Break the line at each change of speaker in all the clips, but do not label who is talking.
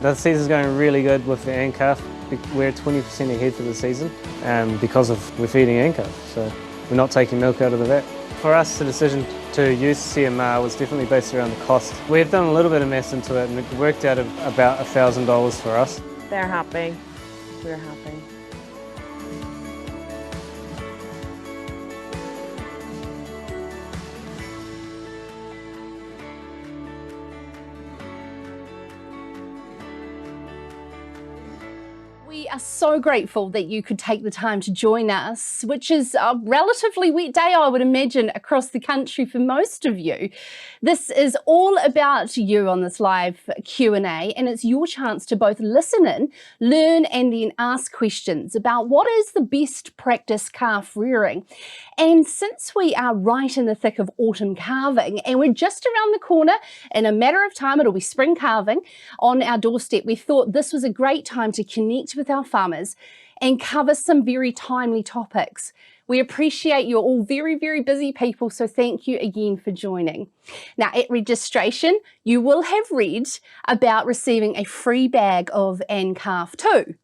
The season's going really good with the AN calf. We're 20% ahead for the season because we're feeding AN calf, so we're not taking milk out of the vat. For us, the decision to use CMR was definitely based around the cost. We've done a little bit of maths into it and it worked out at about $1,000 for us.
They're happy. We're happy.
We are so grateful that you could take the time to join us, which is a relatively wet day, I would imagine, across the country for most of you. This is all about you on this live Q&A, and it's your chance to both listen in, learn, and then ask questions about what is the best practice calf rearing. And since we are right in the thick of autumn calving, and we're just around the corner, in a matter of time, it'll be spring calving on our doorstep, we thought this was a great time to connect with our farmers and cover some very timely topics. We appreciate you're all very, very busy people, so thank you again for joining. Now, at registration, you will have read about receiving a free bag of AN calf too,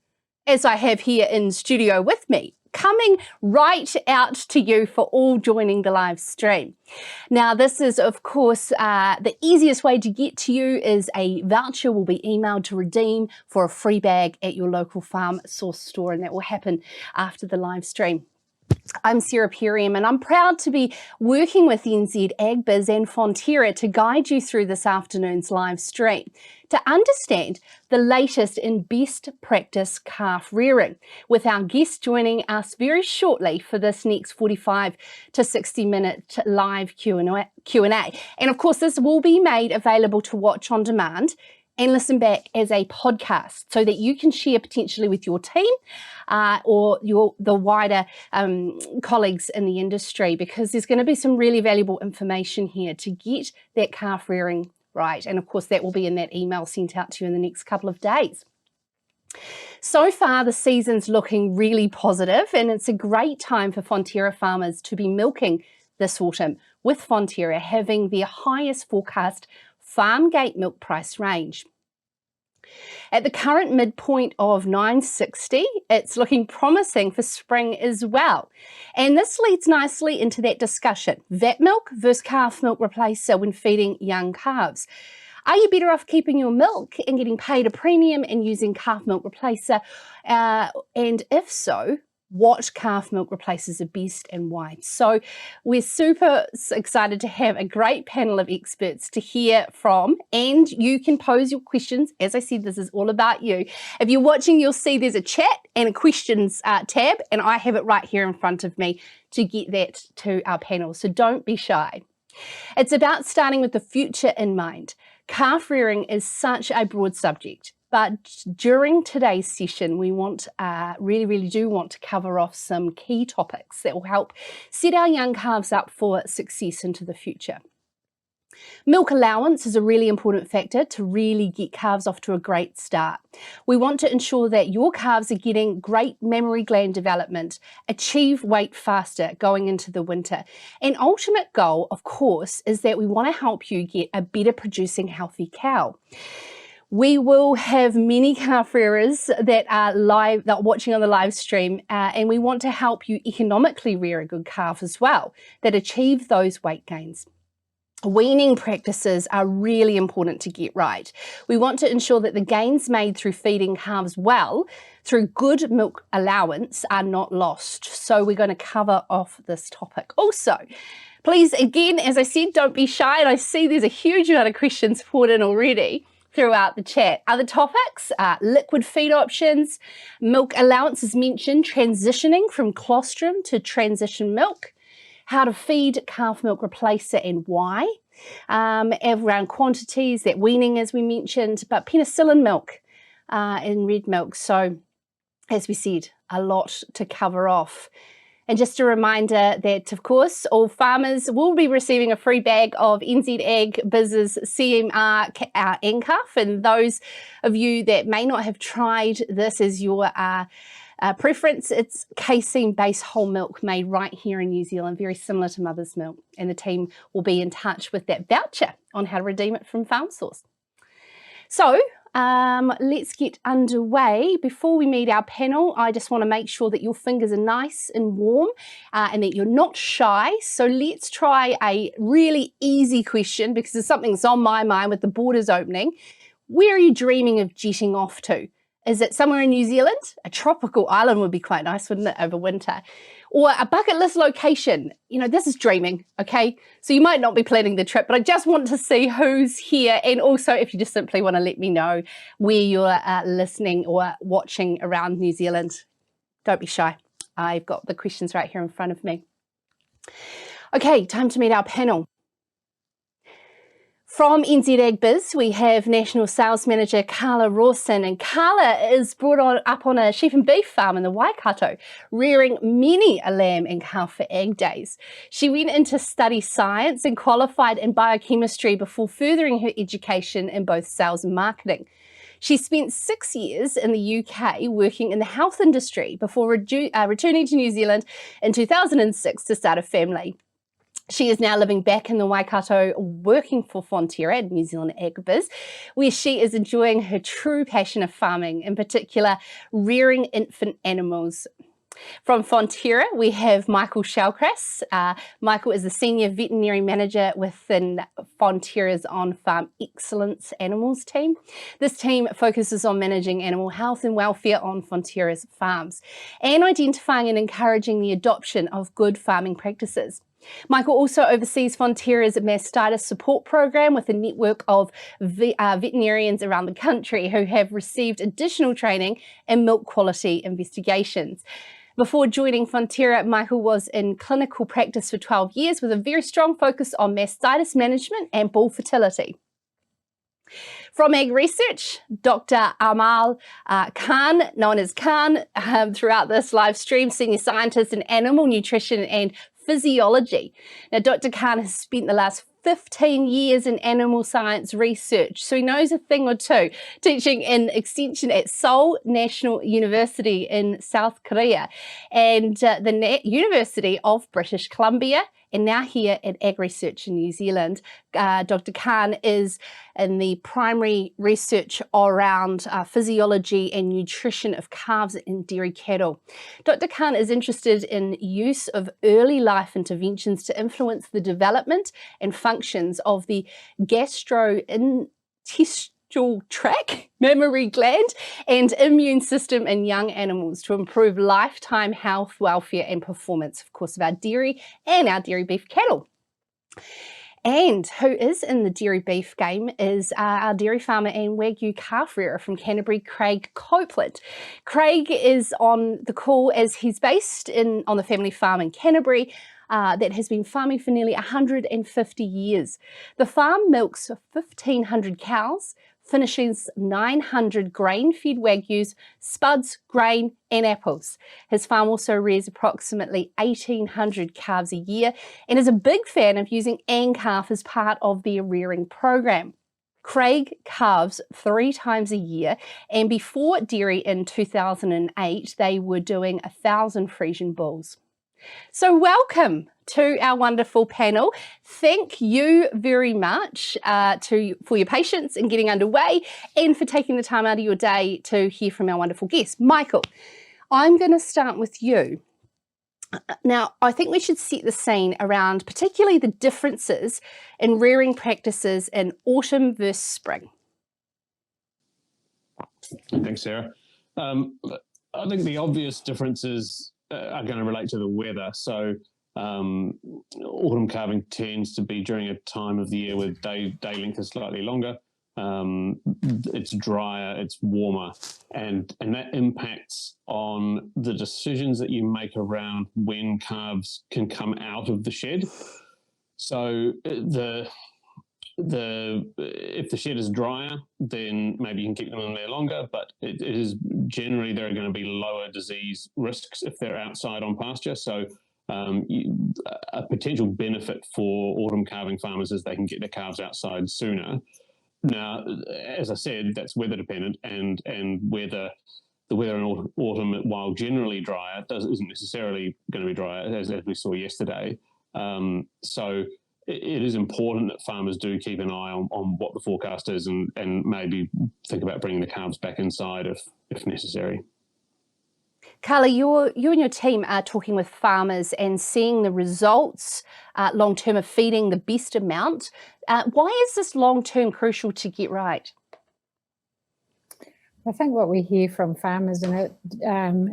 as I have here in studio with me, coming right out to you for all joining the live stream. Now, this is, of course, the easiest way to get to you is a voucher will be emailed to redeem for a free bag at your local farm source store, and that will happen after the live stream. I'm Sarah Perriam, and I'm proud to be working with NZAgBiz and Fonterra to guide you through this afternoon's live stream to understand the latest in best practice calf rearing, with our guest joining us very shortly for this next 45 to 60 minute live Q&A. And of course, this will be made available to watch on demand and listen back as a podcast so that you can share potentially with your team or the wider colleagues in the industry, because there's going to be some really valuable information here to get that calf rearing right. And of course, that will be in that email sent out to you in the next couple of days. So far, the season's looking really positive, and it's a great time for Fonterra farmers to be milking this autumn, with Fonterra having their highest forecast farm gate milk price range. At the current midpoint of $9.60, it's looking promising for spring as well. And this leads nicely into that discussion, vat milk versus calf milk replacer when feeding young calves. Are you better off keeping your milk and getting paid a premium and using calf milk replacer? And if so, what calf milk replaces are best and why? So we're super excited to have a great panel of experts to hear from, and you can pose your questions. As I said, this is all about you. If you're watching, you'll see there's a chat and a questions tab, and I have it right here in front of me to get that to our panel. So don't be shy. It's about starting with the future in mind. Calf rearing is such a broad subject, but during today's session, we really do want to cover off some key topics that will help set our young calves up for success into the future. Milk allowance is a really important factor to really get calves off to a great start. We want to ensure that your calves are getting great mammary gland development, achieve weight faster going into the winter. An ultimate goal, of course, is that we want to help you get a better producing healthy cow. We will have many calf rearers that are watching on the live stream, and we want to help you economically rear a good calf as well that achieve those weight gains. Weaning practices are really important to get right. We want to ensure that the gains made through feeding calves well through good milk allowance are not lost. So we're going to cover off this topic. Also, please, again, as I said, don't be shy. And I see there's a huge amount of questions poured in already throughout the chat. Other topics are liquid feed options, milk allowance is mentioned, transitioning from colostrum to transition milk, how to feed calf milk replacer and why, around quantities, that weaning as we mentioned, but penicillin milk in red milk. So as we said, a lot to cover off. And just a reminder that, of course, all farmers will be receiving a free bag of NZAgBiz's CMR AN calf. And those of you that may not have tried this as your preference, it's casein-based whole milk made right here in New Zealand, very similar to mother's milk. And the team will be in touch with that voucher on how to redeem it from Farm Source. So Let's get underway. Before we meet our panel, I just want to make sure that your fingers are nice and warm and that you're not shy. So let's try a really easy question because there's something that's on my mind with the borders opening. Where are you dreaming of jetting off to? Is it somewhere in New Zealand? A tropical island would be quite nice, wouldn't it, over winter? Or a bucket list location? You know, this is dreaming, okay? So you might not be planning the trip, but I just want to see who's here. And also, if you just simply want to let me know where you're listening or watching around New Zealand, don't be shy. I've got the questions right here in front of me. Okay, time to meet our panel. From NZAgBiz, we have National Sales Manager Carla Rawson, and Carla is up on a sheep and beef farm in the Waikato, rearing many a lamb and calf for Ag Days. She went into study science and qualified in biochemistry before furthering her education in both sales and marketing. She spent 6 years in the UK working in the health industry before returning to New Zealand in 2006 to start a family. She is now living back in the Waikato, working for Fonterra at New Zealand AgResearch, where she is enjoying her true passion of farming, in particular rearing infant animals. From Fonterra, we have Michael Shallcrass. Michael is the Senior Veterinary Manager within Fonterra's On-Farm Excellence Animals team. This team focuses on managing animal health and welfare on Fonterra's farms and identifying and encouraging the adoption of good farming practices. Michael also oversees Fonterra's mastitis support program with a network of veterinarians around the country who have received additional training in milk quality investigations. Before joining Fonterra, Michael was in clinical practice for 12 years with a very strong focus on mastitis management and bull fertility. From AgResearch, Dr. Ajmal Khan, known as Khan, throughout this live stream, Senior Scientist in Animal Nutrition and Physiology. Now, Dr. Khan has spent the last 15 years in animal science research, so he knows a thing or two, teaching in extension at Seoul National University in South Korea and the University of British Columbia, and now here at AgResearch in New Zealand. Dr. Khan is in the primary research around physiology and nutrition of calves and dairy cattle. Dr. Khan is interested in use of early life interventions to influence the development and functions of the gastrointestinal tract, mammary gland, and immune system in young animals to improve lifetime health, welfare, and performance, of course, of our dairy and our dairy beef cattle. And who is in the dairy beef game is our dairy farmer and Wagyu calf rearer from Canterbury, Craig Copland. Craig is on the call as he's based on the family farm in Canterbury that has been farming for nearly 150 years. The farm milks 1,500 cows, finishes 900 grain-fed Wagyus, spuds, grain and apples. His farm also rears approximately 1,800 calves a year and is a big fan of using calf as part of their rearing program. Craig calves 3 times a year, and before dairy in 2008, they were doing 1,000 Frisian bulls. So welcome to our wonderful panel. Thank you very much for your patience in getting underway and for taking the time out of your day to hear from our wonderful guests. Michael, I'm going to start with you. Now, I think we should set the scene around particularly the differences in rearing practices in autumn versus spring.
Thanks, Sarah. I think the obvious differences are going to relate to the weather. So autumn calving tends to be during a time of the year where day length is slightly longer. It's drier, it's warmer, and that impacts on the decisions that you make around when calves can come out of the shed. So if the shed is drier, then maybe you can keep them in there longer, but it is generally there are going to be lower disease risks if they're outside on pasture. So a potential benefit for autumn calving farmers is they can get their calves outside sooner. Now, as I said, that's weather dependent, and the weather in autumn, while generally drier, isn't necessarily going to be drier, as we saw yesterday. So it is important that farmers do keep an eye on what the forecast is and maybe think about bringing the calves back inside if necessary.
Carla, you and your team are talking with farmers and seeing the results long term of feeding the best amount. Why is this long term crucial to get right?
I think what we hear from farmers, and it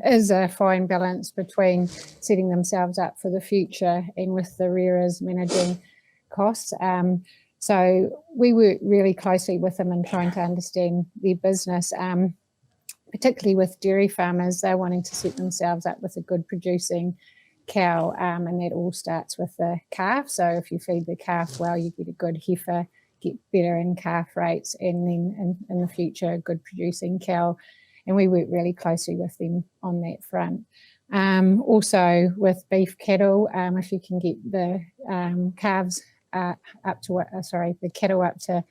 is a fine balance between setting themselves up for the future and with the rearers managing costs. So we work really closely with them and trying to understand their business, particularly with dairy farmers. They're wanting to set themselves up with a good producing cow, and that all starts with the calf. So if you feed the calf well, you get a good heifer, get better in calf rates, and then in the future a good producing cow, and we work really closely with them on that front. Also with beef cattle, if you can get the calves the cattle up to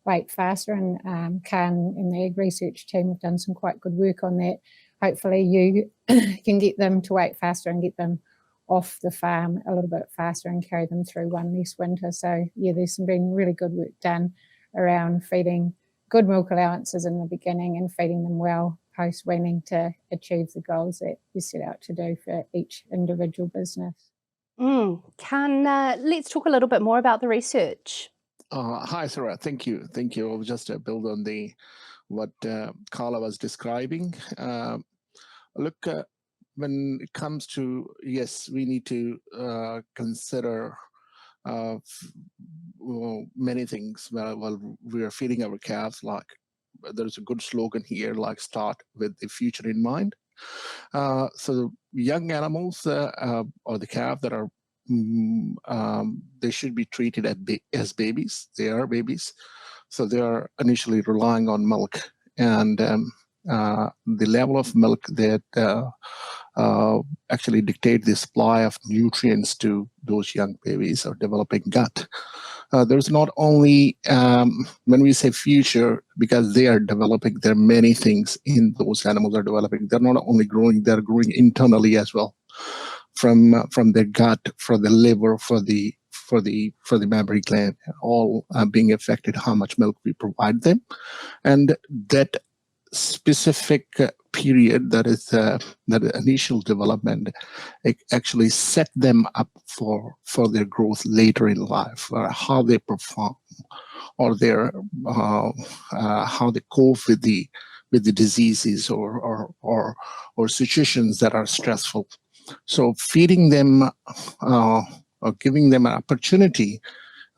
weight faster, and Khan and the AgResearch team have done some quite good work on that. Hopefully you can get them to weight faster and get them off the farm a little bit faster and carry them through one less winter. So yeah, there's been really good work done around feeding good milk allowances in the beginning and feeding them well post weaning to achieve the goals that you set out to do for each individual business.
Let's talk a little bit more about the research.
Hi, Sarah. Thank you. I'll just build on what Carla was describing. Look, when it comes to, yes, we need to consider many things while we are feeding our calves. Like there's a good slogan here, like start with the future in mind. So young animals or the calf that are they should be treated as babies. They are babies, so they are initially relying on milk, and the level of milk that actually dictate the supply of nutrients to those young babies or developing gut. There's not only, when we say future, because they are developing, there are many things in those animals are developing. They're not only growing, they're growing internally as well, from their gut, for the liver, for the mammary gland, all being affected how much milk we provide them. And that specific period, that is that initial development, it actually set them up for their growth later in life, or how they perform, or their how they cope with the diseases or situations that are stressful. So feeding them or giving them an opportunity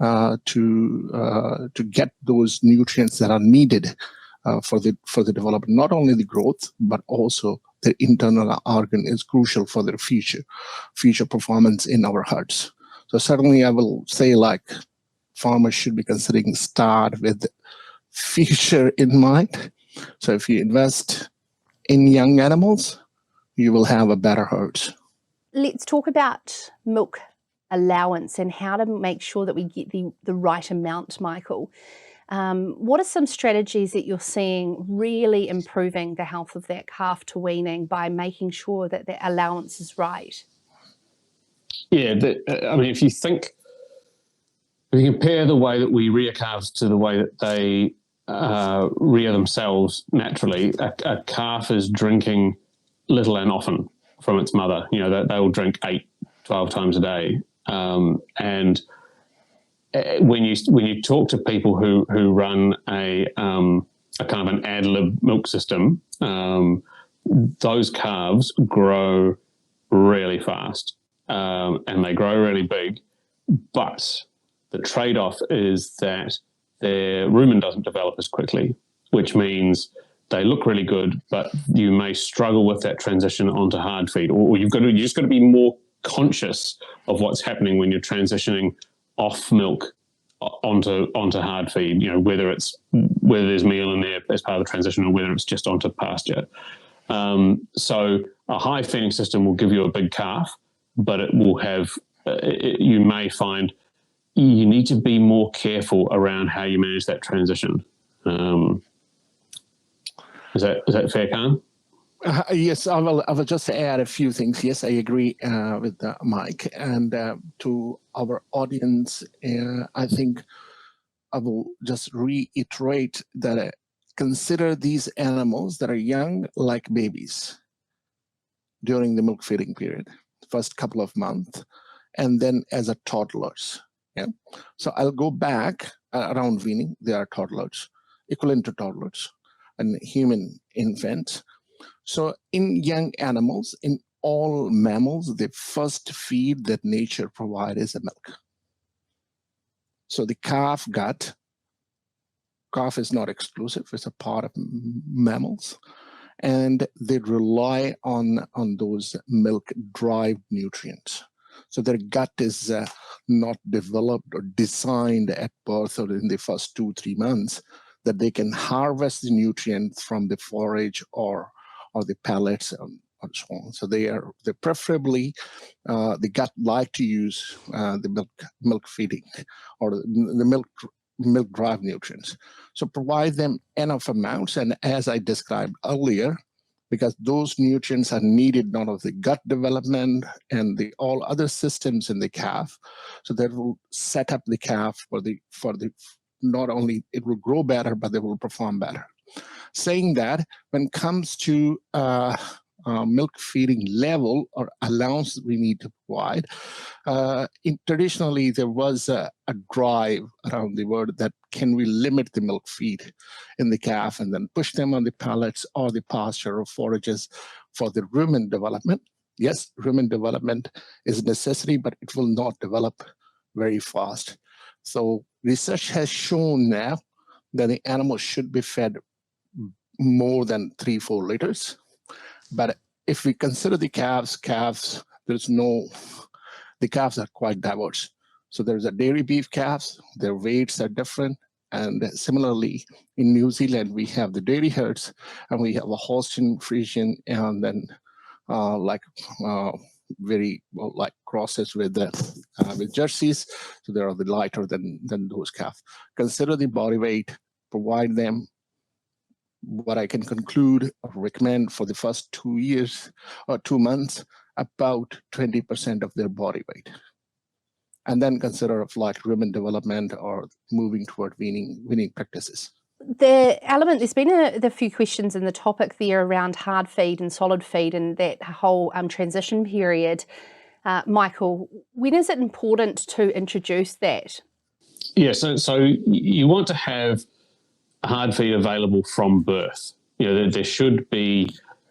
to get those nutrients that are needed for the development, not only the growth, but also the internal organ is crucial for their future performance in our herds. So certainly I will say, like, farmers should be considering start with future in mind. So if you invest in young animals, you will have a better herd.
Let's talk about milk allowance and how to make sure that we get the right amount, Michael. What are some strategies that you're seeing really improving the health of that calf to weaning by making sure that the allowance is right?
Yeah, I mean, if you compare the way that we rear calves to the way that they rear themselves naturally, a calf is drinking little and often from its mother. You know, they will drink 8-12 times a day. And when you talk to people who run a kind of an ad lib milk system, those calves grow really fast and they grow really big. But the trade-off is that their rumen doesn't develop as quickly, which means they look really good, but you may struggle with that transition onto hard feed, or you just got to be more conscious of what's happening when you're transitioning off milk onto hard feed. You know, whether there's meal in there as part of the transition, or whether it's just onto pasture. So a high feeding system will give you a big calf, but it will have. You may find you need to be more careful around how you manage that transition. Is that fair, Khan?
Yes, I will just add a few things. Yes, I agree with Mike. And to our audience, I think I will just reiterate that consider these animals that are young like babies during the milk feeding period, first couple of months, and then as a toddlers. Yeah. So I'll go back around weaning. They are toddlers, equivalent to toddlers, and human infants. So in young animals, in all mammals, the first feed that nature provides is a milk. So the calf is not exclusive, it's a part of mammals. And they rely on those milk-derived nutrients. So their gut is not developed or designed at birth or in the first 2-3 months that they can harvest the nutrients from the forage or the pellets and so on. So they're preferably the gut like to use the milk feeding or the milk drive nutrients. So provide them enough amounts, and as I described earlier, because those nutrients are needed not only the gut development and the all other systems in the calf, so that will set up the calf for the not only it will grow better, but they will perform better. Saying that, when it comes to milk feeding level or allowance we need to provide, traditionally there was a drive around the world that can we limit the milk feed in the calf and then push them on the pellets or the pasture or forages for the rumen development. Yes, rumen development is a necessity, but it will not develop very fast. So research has shown now that the animal should be fed more than 3-4 liters. But if we consider the calves, the calves are quite diverse. So there's a dairy beef calves, their weights are different. And similarly, in New Zealand, we have the dairy herds, and we have a Holstein, Friesian, and then very well, like crosses with jerseys. So they are the lighter than those calves. Consider the body weight, provide them what I can conclude or recommend for the first 2 years or 2 months, about 20% of their body weight. And then consider of like rumen development or moving toward weaning practices.
There's been a few questions in the topic there around hard feed and solid feed and that whole transition period. Michael, when is it important to introduce that?
Yeah, so you want to have hard feed available from birth. You know, there should be,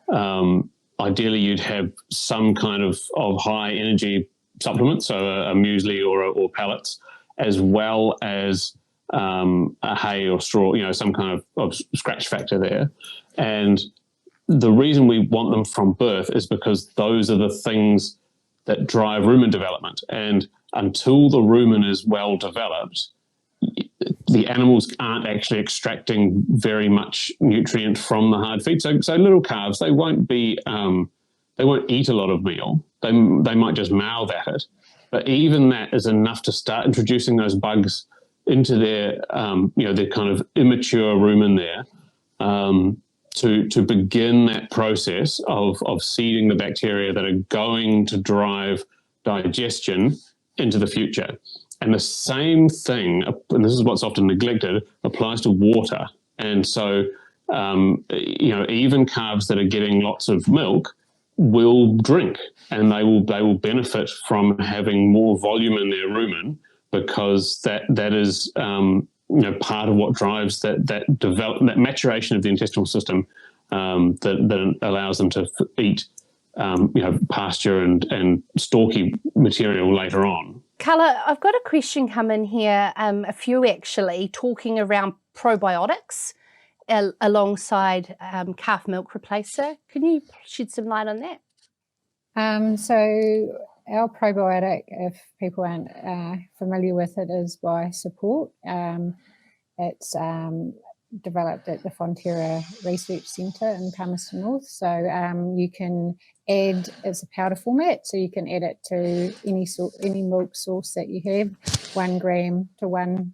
ideally you'd have some kind of high energy supplement, so a muesli or pellets, as well as a hay or straw, you know, some kind of scratch factor there. And the reason we want them from birth is because those are the things that drive rumen development. And until the rumen is well developed, the animals aren't actually extracting very much nutrient from the hard feed. So little calves, they won't eat a lot of meal. They might just mouth at it. But even that is enough to start introducing those bugs into their, their kind of immature rumen there, to begin that process of seeding the bacteria that are going to drive digestion into the future. And the same thing, and this is what's often neglected, applies to water. And so, even calves that are getting lots of milk will drink, and they will benefit from having more volume in their rumen, because that is part of what drives that maturation of the intestinal system, that allows them to eat pasture and stalky material later on.
Carla, I've got a question come in here, a few actually, talking around probiotics alongside calf milk replacer. Can you shed some light on that?
So our probiotic, if people aren't familiar with it, is by support. It's developed at the Fonterra Research Centre in Palmerston North. So you can add, it's a powder format, so you can add it to any milk source that you have, 1 gram to 1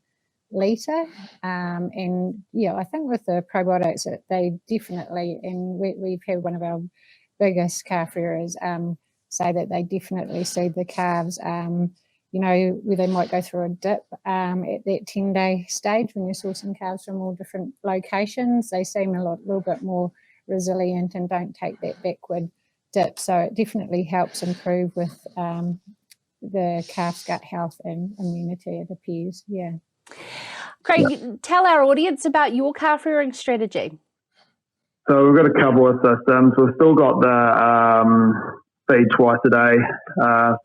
litre. And yeah, I think with the probiotics, they definitely, and we've had one of our biggest calf rearers say that they definitely see the calves, where they might go through a dip at that 10-day stage when you're sourcing calves from all different locations. They seem a little bit more resilient and don't take that backward dip. So it definitely helps improve with the calf's gut health and immunity, it appears. Yeah.
Craig, tell our audience about your calf rearing strategy.
So we've got a couple of systems. We've still got the feed twice a day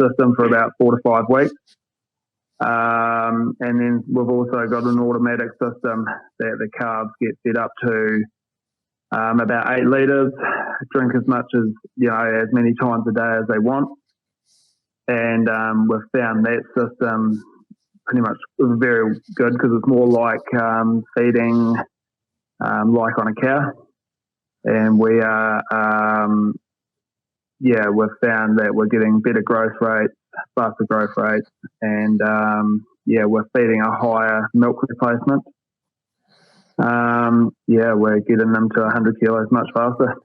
system for about 4 to 5 weeks. And then we've also got an automatic system that the calves get fed up to about 8 litres, drink as much as, as many times a day as they want. And we've found that system pretty much very good because it's more like feeding like on a cow. And we are, we've found that we're getting better growth rates, faster growth rates, and we're feeding a higher milk replacement. We're getting them to 100 kilos much faster.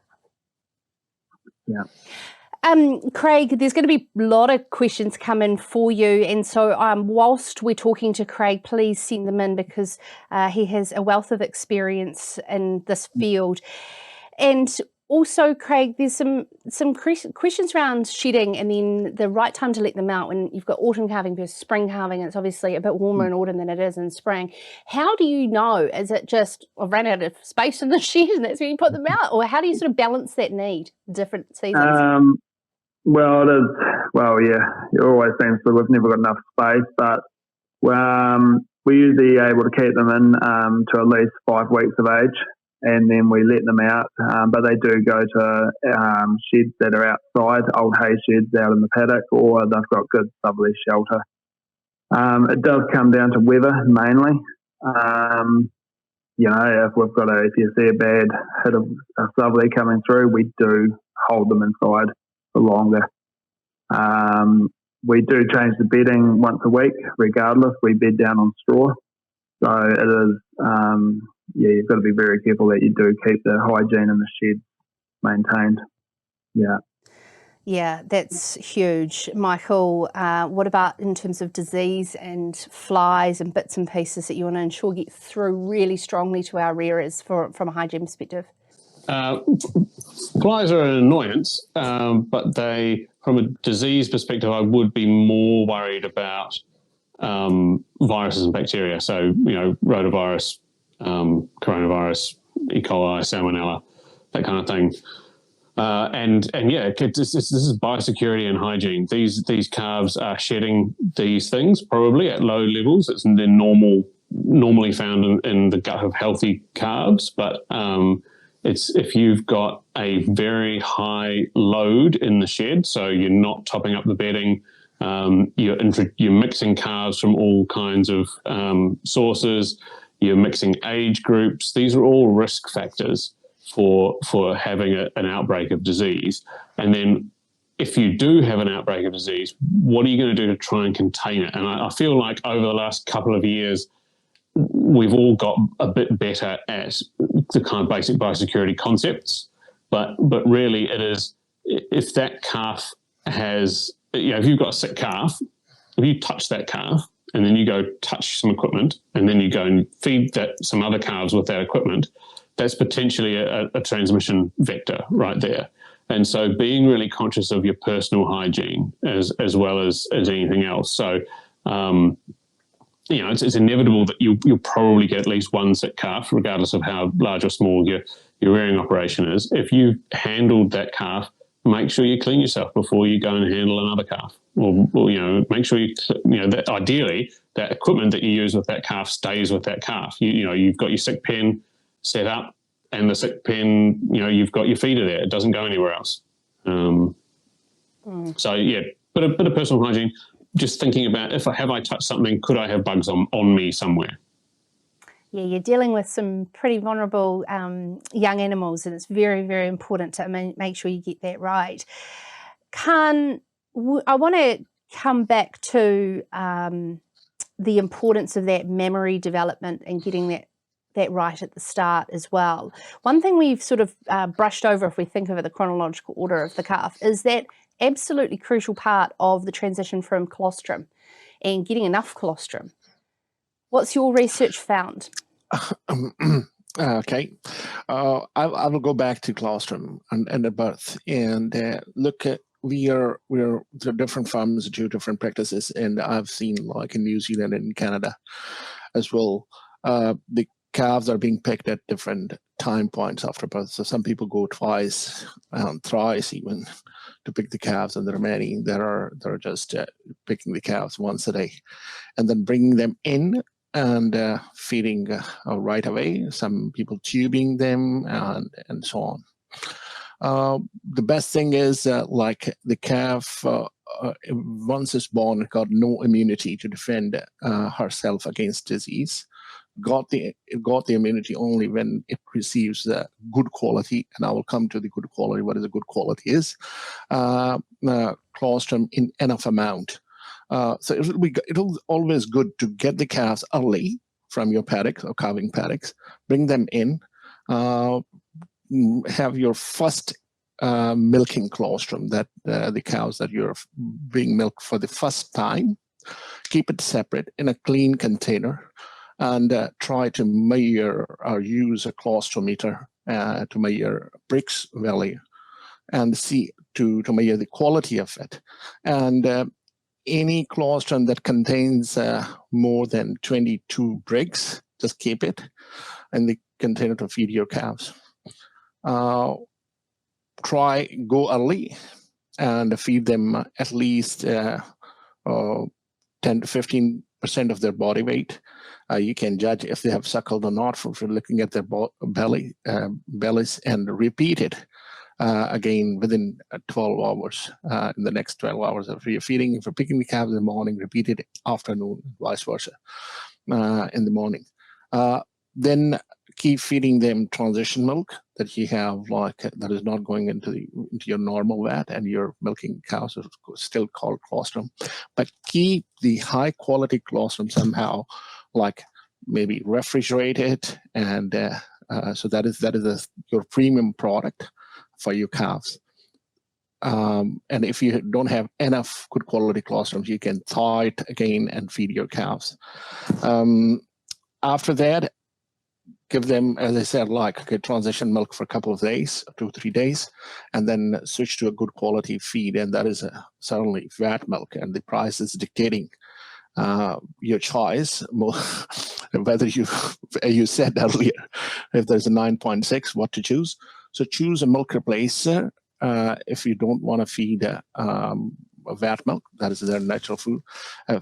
Yeah.
Craig, there's going to be a lot of questions coming for you, and so whilst we're talking to Craig, please send them in because he has a wealth of experience in this field. And also, Craig, there's some questions around shedding and then the right time to let them out when you've got autumn calving versus spring calving. It's obviously a bit warmer in autumn than it is in spring. How do you know? Is it just, I've ran out of space in the shed and that's where you put them out? Or how do you sort of balance that need different seasons?
Well, it is. Well, yeah, it always seems that we've never got enough space, but we're usually able to keep them in to at least 5 weeks of age, and then we let them out. But they do go to sheds that are outside, old hay sheds out in the paddock, or they've got good southerly shelter. It does come down to weather mainly. If you see a bad hit of a southerly coming through, we do hold them inside for longer. We do change the bedding once a week, regardless. We bed down on straw. So it is, you've got to be very careful that you do keep the hygiene in the shed maintained. Yeah.
Yeah, that's huge. Michael, what about in terms of disease and flies and bits and pieces that you want to ensure get through really strongly to our rearers from a hygiene perspective?
Flies are an annoyance, but from a disease perspective, I would be more worried about viruses and bacteria. So, rotavirus, coronavirus, E. coli, salmonella, that kind of thing. This is biosecurity and hygiene. These calves are shedding these things probably at low levels. They're normally found in the gut of healthy calves, but it's if you've got a very high load in the shed, so you're not topping up the bedding, you're mixing calves from all kinds of sources, you're mixing age groups. These are all risk factors for having an outbreak of disease. And then if you do have an outbreak of disease, what are you going to do to try and contain it? And I feel like over the last couple of years, we've all got a bit better at the kind of basic biosecurity concepts, but really it is, if that calf has, if you've got a sick calf, if you touch that calf and then you go touch some equipment and then you go and feed some other calves with that equipment, that's potentially a transmission vector right there. And so being really conscious of your personal hygiene as well as anything else. So, it's inevitable that you'll probably get at least one sick calf, regardless of how large or small your rearing operation is. If you've handled that calf, make sure you clean yourself before you go and handle another calf. Or make sure that ideally that equipment that you use with that calf stays with that calf. You've got your sick pen set up, and the sick pen, you've got your feeder there. It doesn't go anywhere else. So yeah, but a bit of personal hygiene. Just thinking about have I touched something, could I have bugs on me somewhere?
Yeah, you're dealing with some pretty vulnerable young animals, and it's very, very important to make sure you get that right. Khan, I want to come back to the importance of that mammary development and getting that right at the start as well. One thing we've sort of brushed over, if we think of it, the chronological order of the calf, is that absolutely crucial part of the transition from colostrum and getting enough colostrum. What's your research found?
Okay, I will go back to colostrum and the birth and look at we're the different farms do different practices, and I've seen like in New Zealand and in Canada as well. The calves are being picked at different time points after birth. So some people go twice, thrice even, to pick the calves, and there are many that are just picking the calves once a day, and then bringing them in and feeding right away. Some people tubing them and so on. The best thing is like the calf, once it's born, it got no immunity to defend herself against disease. Got the immunity only when it receives good quality, and I will come to the good quality. What is a good quality is colostrum in enough amount. So it'll always good to get the calves early from your paddocks or calving paddocks, bring them in, have your first milking colostrum, that the cows that you're being milked for the first time, keep it separate in a clean container, and try to measure or use a colostrometer to measure Brix value and see to measure the quality of it. And any colostrum that contains more than 22 Brix, just keep it in the container to feed your calves. Go early and feed them at least 10 to 15% of their body weight. You can judge if they have suckled or not from looking at their bellies, and repeat it again within 12 hours. In the next 12 hours, if you're picking the calves in the morning, repeat it afternoon, vice versa, in the morning. Then keep feeding them transition milk that you have, like that is not going into your normal vat, and you're milking cows are still called colostrum. But keep the high quality colostrum somehow, like maybe refrigerated, and so that is your premium product for your calves. And if you don't have enough good quality colostrums, you can thaw it again and feed your calves. After that, give them, as I said, like transition milk for a couple of days, 2 or 3 days, and then switch to a good quality feed. And that is certainly vat milk, and the price is dictating your choice. Whether you said earlier, if there's a 9.6, what to choose. So choose a milk replacer if you don't want to feed vat milk, that is their natural food,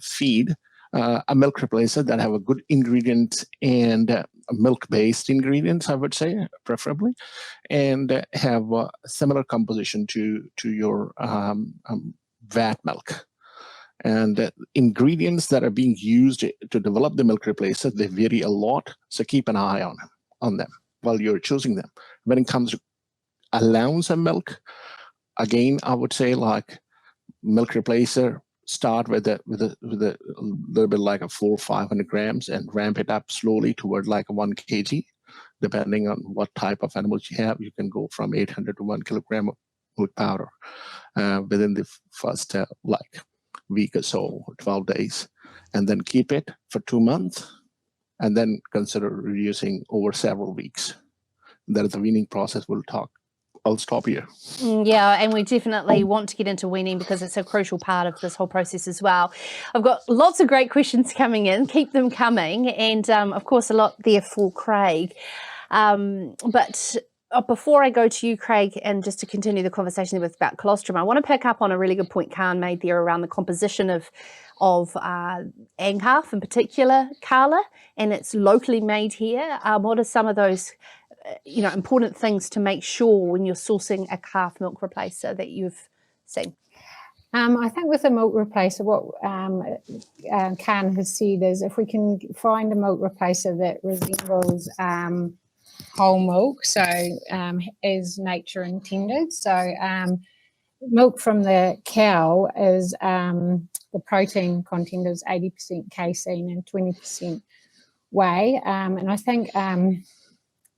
feed a milk replacer that have a good ingredient and milk-based ingredients, I would say, preferably, and have a similar composition to your vat milk. And ingredients that are being used to develop the milk replacer, they vary a lot, so keep an eye on them while you're choosing them. When it comes to allowance of milk, again, I would say like milk replacer, start with a little bit like a 400 or 500 grams and ramp it up slowly toward like 1 kg. Depending on what type of animals you have, you can go from 800 to 1 kilogram of milk powder within the first like week or so, 12 days, and then keep it for 2 months, and then consider reducing over several weeks. That is the weaning process. I'll stop here.
Yeah, and we definitely want to get into weaning because it's a crucial part of this whole process as well. I've got lots of great questions coming in. Keep them coming. And, of course, a lot there for Craig. But before I go to you, Craig, and just to continue the conversation about colostrum, I want to pick up on a really good point Khan made there around the composition of AgCalf, in particular, and it's locally made here. What are some of those important things to make sure when you're sourcing a calf milk replacer that you've seen?
I think with a milk replacer, what Khan has said is if we can find a milk replacer that resembles whole milk, so as nature intended, so milk from the cow is the protein content is 80% casein and 20% whey. And I think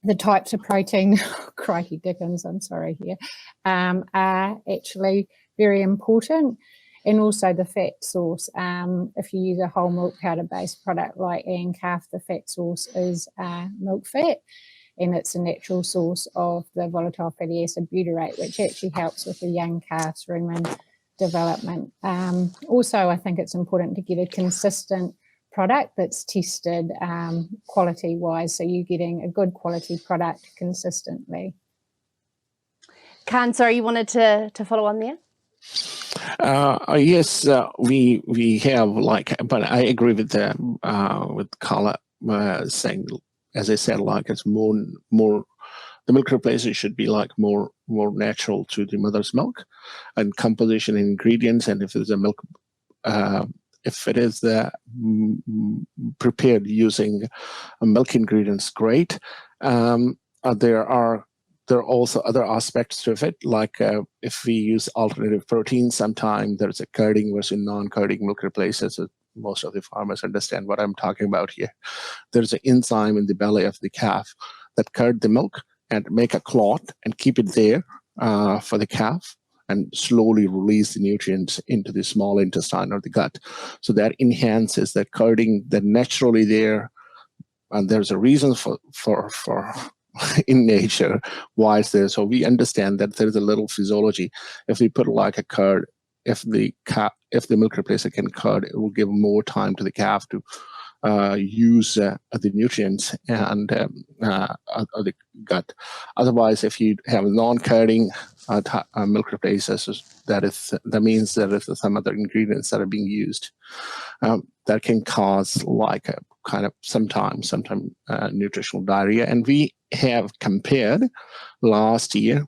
the types of protein, crikey dickens, I'm sorry here, are actually very important. And also the fat source. If you use a whole milk powder-based product like AgCalf, the fat source is milk fat, and it's a natural source of the volatile fatty acid butyrate, which actually helps with the young calf's rumen development. Also, I think it's important to get a consistent product that's tested quality-wise, so you're getting a good quality product consistently.
Khan, sorry, you wanted to follow on there?
Yes, we have but I agree with Carla saying, as I said, it's more the milk replacer should be more natural to the mother's milk, and composition ingredients, and if there's a milk, if it is prepared using milk ingredients, great. There are also other aspects to it, if we use alternative proteins, sometimes there's a curding versus non-curding milk replacers. So most of the farmers understand what I'm talking about here. There's an enzyme in the belly of the calf that curd the milk and make a clot and keep it there for the calf, and slowly release the nutrients into the small intestine or the gut. So that enhances that curding that naturally there, and there's a reason for in nature why it's there. So we understand that there's a little physiology. If we put a curd, if the milk replacer can curd, it will give more time to the calf to use the nutrients and the gut. Otherwise, if you have non-curding milk replacers, that means that if there's some other ingredients that are being used, that can cause sometimes nutritional diarrhea. And we have compared last year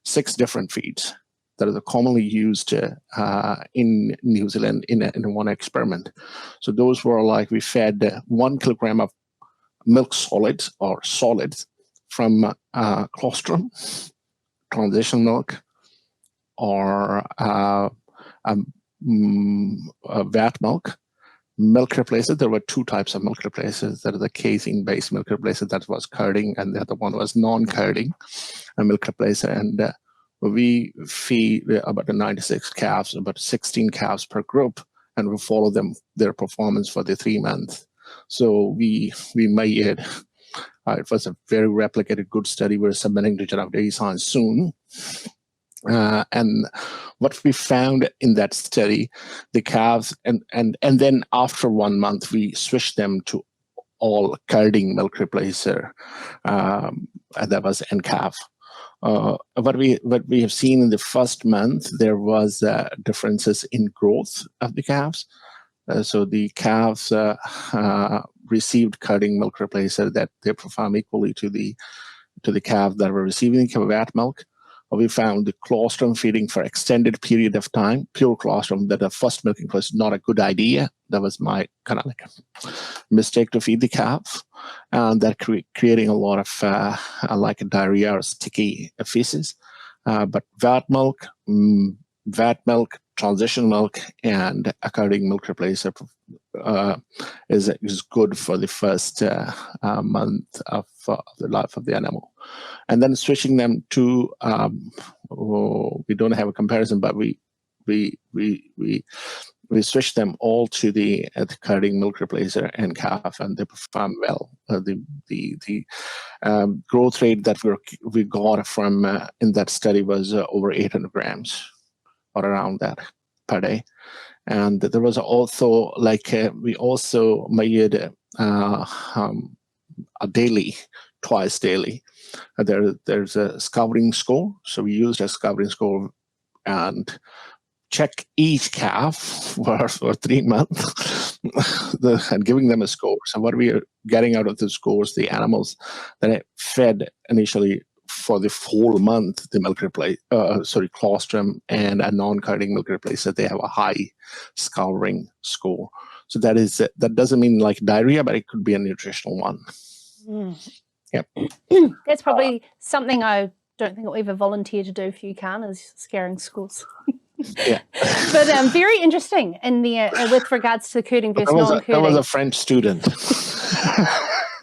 6 different feeds that are commonly used in New Zealand in one experiment. So those were we fed 1 kilogram of milk solids from colostrum, transition milk, or vat milk replacer. There were 2 types of milk replacers. There is a casein-based milk replacer that was curding, and the other one was non-curding milk replacer. And we feed about 96 calves, about 16 calves per group, and we follow their performance for the 3 months. So we measured. It was a very replicated good study. We're submitting to Journal of Dairy Science soon. And what we found in that study, the calves, and then after 1 month, we switched them to all curding milk replacer, and that was AgCalf. What we have seen in the first month, there was differences in growth of the calves. So the calves received curding milk replacer that they perform equally to the calves that were receiving vat milk. We found the colostrum feeding for extended period of time, pure colostrum, that the first milking was not a good idea. That was my kind of mistake to feed the calf, and that creating a lot of diarrhea or sticky feces. But vat milk, transition milk, and a curding milk replacer is good for the first month of the life of the animal. And then switching them to, we don't have a comparison, but we switched them all to the curding milk replacer and calf, and they perform well. The growth rate that we got from in that study was over 800 grams, or around that, per day. And there was also we also measured twice daily. There's a scouring score. So we used a scouring score and check each calf for 3 months and giving them a score. So what we are getting out of the scores, the animals that I fed initially for the whole month, the milk colostrum and a non-curding milk replacer, they have a high scouring score. So that doesn't mean diarrhea, but it could be a nutritional one.
Mm.
Yep.
That's probably something I don't think I'll ever volunteer to do for you, Khan, is scaring schools.
Yeah.
But very interesting in there with regards to curding versus non-curding.
That was a French student.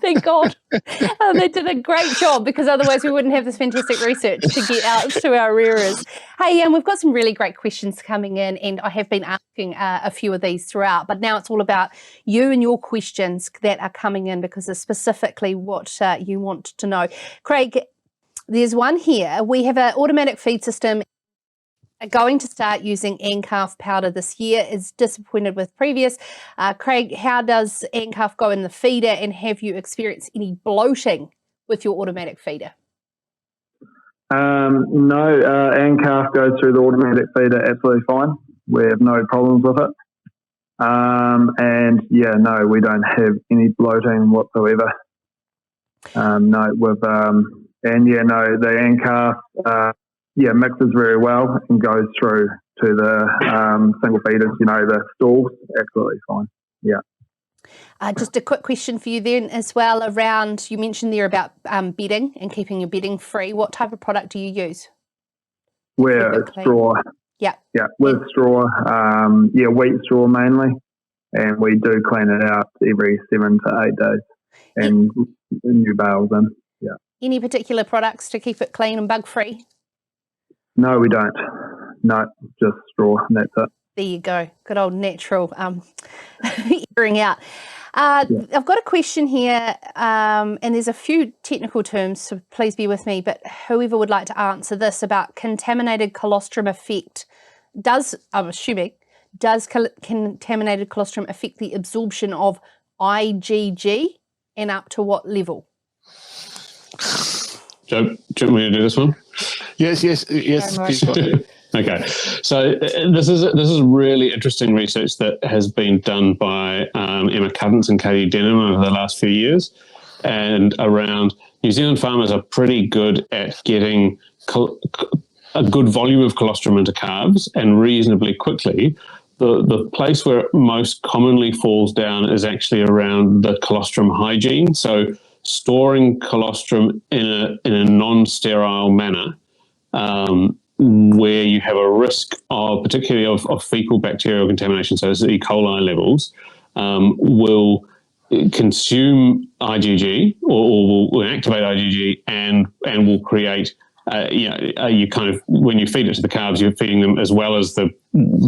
Thank God. They did a great job, because otherwise we wouldn't have this fantastic research to get out to our rearers. Hey, we've got some really great questions coming in, and I have been asking a few of these throughout, but now it's all about you and your questions that are coming in, because it's specifically what you want to know. Craig, there's one here. We have an automatic feed system going to start using ANCAF powder this year, is disappointed with previous. Craig, how does ANCAF go in the feeder, and have you experienced any bloating with your automatic feeder?
No, ANCAF goes through the automatic feeder absolutely fine. We have no problems with it. And yeah, no, we don't have any bloating whatsoever. No, with and yeah, no, the ANCAF mixes very well and goes through to the single feeders, the stalls, absolutely fine. Yeah.
Just a quick question for you then as well around, you mentioned there about bedding and keeping your bedding free. What type of product do you use?
We're straw.
Yeah.
Yeah, with straw. Wheat straw mainly. And we do clean it out every 7 to 8 days and new bales in. Yeah. Any
particular products to keep it clean and bug free?
No, we don't. No, just straw, and that's it.
There you go. Good old natural airing out. I've got a question here, and there's a few technical terms, so please be with me, but whoever would like to answer this about contaminated colostrum effect. Does contaminated colostrum affect the absorption of IgG, and up to what level?
Do you want me to do this one?
Yes. Please go ahead.
Okay, so this is really interesting research that has been done by Emma Cuddance and Katie Denham over the last few years, and around New Zealand farmers are pretty good at getting a good volume of colostrum into calves and reasonably quickly. The place where it most commonly falls down is actually around the colostrum hygiene. So storing colostrum in a non-sterile manner, where you have a risk of, particularly of fecal bacterial contamination, so as E. coli levels, will consume IgG or will activate IgG and will create, you kind of, when you feed it to the calves, you're feeding them, as well as the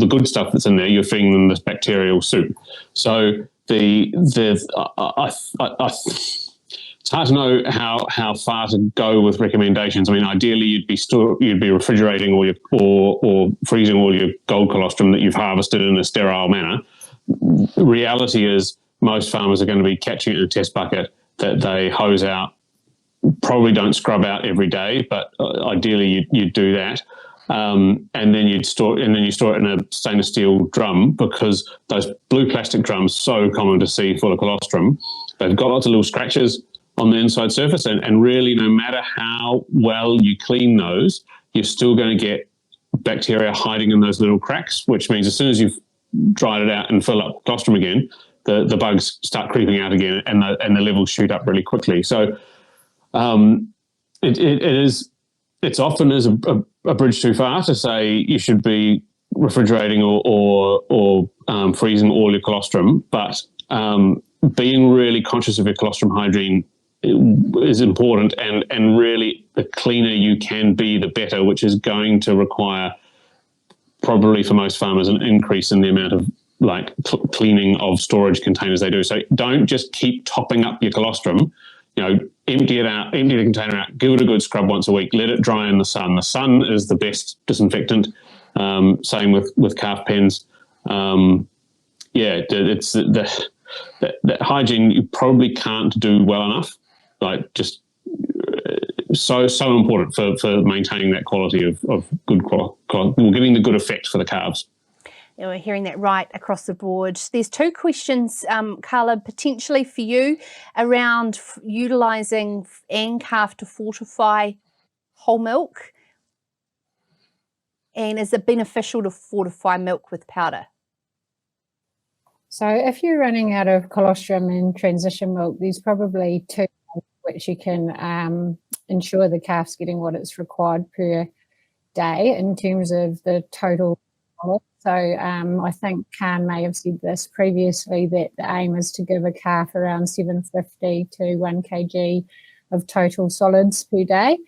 good stuff that's in there, you're feeding them this bacterial soup. So it's hard to know how far to go with recommendations. I mean, ideally, you'd be refrigerating or freezing all your gold colostrum that you've harvested in a sterile manner. The reality is, most farmers are going to be catching it in a test bucket that they hose out. Probably don't scrub out every day, but ideally you'd do that. And then you store it in a stainless steel drum, because those blue plastic drums, so common to see full of colostrum, they've got lots of little scratches on the inside surface, and really, no matter how well you clean those, you're still going to get bacteria hiding in those little cracks, which means as soon as you've dried it out and fill up colostrum again, the bugs start creeping out again, and the levels shoot up really quickly. So it's often is a bridge too far to say you should be refrigerating or freezing all your colostrum, but being really conscious of your colostrum hygiene is important, and really the cleaner you can be, the better, which is going to require, probably for most farmers, an increase in the amount of cleaning of storage containers they do. So don't just keep topping up your colostrum. Empty it out, empty the container out, give it a good scrub once a week, let it dry in the sun. The sun is the best disinfectant. Same with calf pens. It's that hygiene you probably can't do well enough. Just so important for maintaining that quality of good quality, getting the good effect for the calves.
We're hearing that right across the board. There's two questions, Carla, potentially for you around utilising ANCAF to fortify whole milk, and is it beneficial to fortify milk with powder? So
if you're running out of colostrum in transition milk, there's probably 2 ways which you can ensure the calf's getting what it's required per day in terms of the total. So I think Khan may have said this previously, that the aim is to give a calf around 750 to 1 kg of total solids per day.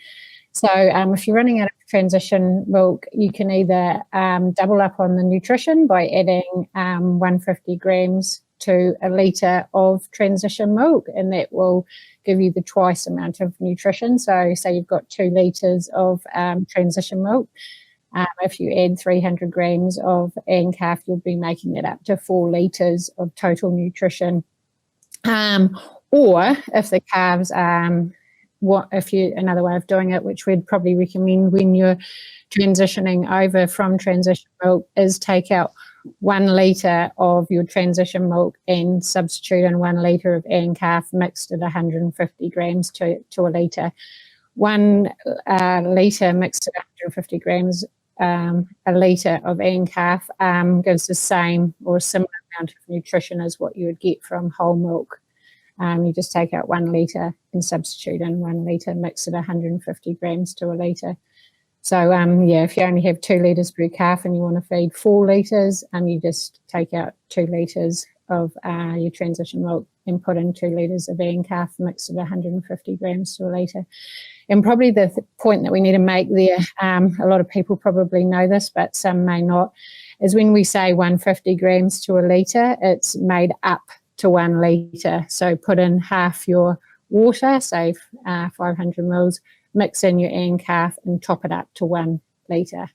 So if you're running out of transition milk, you can either double up on the nutrition by adding 150 grams to a litre of transition milk, and that will give you the twice amount of nutrition. So say you've got 2 litres of transition milk. If you add 300 grams of AgCalf, you'll be making it up to 4 litres of total nutrition. Or if the calves, another way of doing it, which we'd probably recommend when you're transitioning over from transition milk, is take out 1 litre of your transition milk and substitute in 1 litre of AgCalf mixed at 150 grams to a litre. 1 litre mixed at 150 grams, a litre of AgCalf gives the same or similar amount of nutrition as what you would get from whole milk. You just take out 1 litre and substitute in 1 litre, mix it 150 grams to a litre. So if you only have 2 litres per calf and you want to feed 4 litres, you just take out 2 litres of your transition milk and put in 2 litres of AgCalf, mix it 150 grams to a litre. And probably the point that we need to make there, a lot of people probably know this, but some may not, is when we say 150 grams to a litre, it's made up to 1 litre. So put in half your water, say 500 mils, mix in your AgCalf and top it up to 1 litre.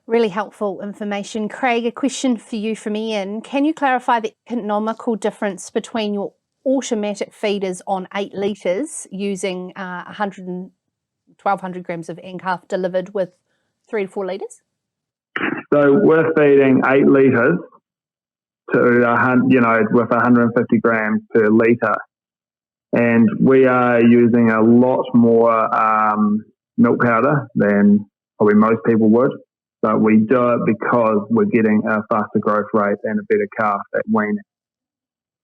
Really helpful information. Craig, a question for you from Ian. Can you clarify the economical difference between your automatic feeders on 8 litres using 1,200 grams of AgCalf delivered with 3 to 4 litres?
So we're feeding 8 litres to, with 150 grams per litre. And we are using a lot more milk powder than probably most people would. But we do it because we're getting a faster growth rate and a better calf at weaning.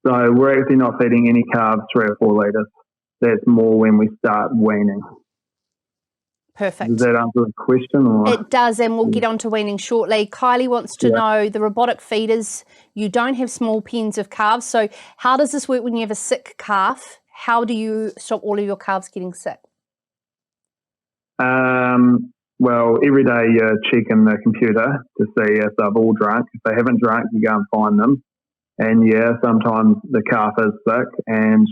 So we're actually not feeding any calves 3 or 4 litres. That's more when we start weaning.
Perfect.
Does that answer the question? Or?
It does, and we'll get on to weaning shortly. Kylie wants to know the robotic feeders. You don't have small pens of calves, so how does this work when you have a sick calf? How do you stop all of your calves getting sick?
Well, every day you're checking the computer to see if they've all drunk. If they haven't drunk, you go and find them. And sometimes the calf is sick, and